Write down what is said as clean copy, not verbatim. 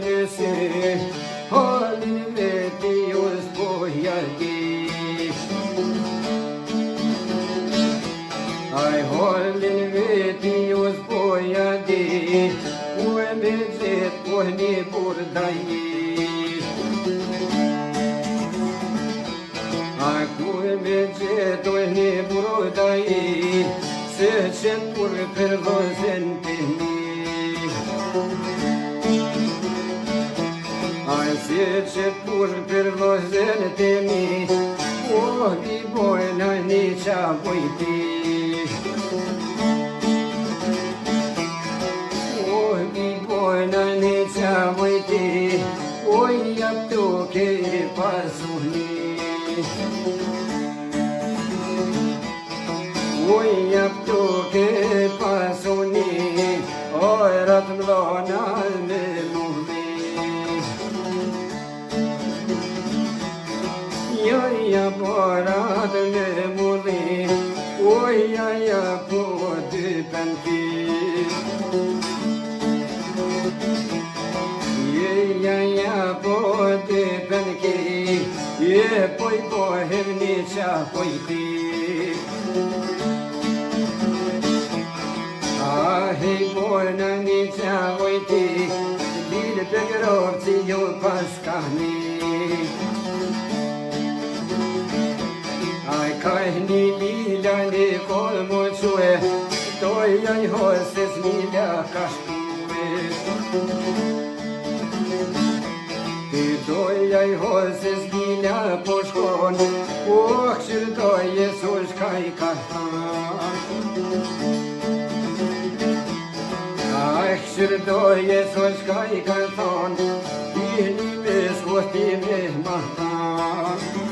në sy, halin veti ju s'poja di. Aj halin veti ju s'poja di, u e me gjet po një burda i. Ku me gjet o një burda i, se qenë kur për vëzen të mi. Aj se qenë kur për vëzen të mi, o di bojnë një qa bojti. O di bojnë një qa bojti, o jap të ke pasuni. Oj, jap të ke pasuni, ojrat mdhona me muhli. Jaja ojrat me muhli, oj, jaja po dy pënki. Jaja po dy pënki, je poj pohem një qa pojti. Hej bojnë një qa vojti, lirë për grovë që ju paskani. Aj kaj një lila një kolmo que, doja i hosës mila ka shkue. Doja i hosës mila po shkon, o këshër doje sush kaj ka than. Këshër doje sush kaj ka than, i një mes voti me mahtan.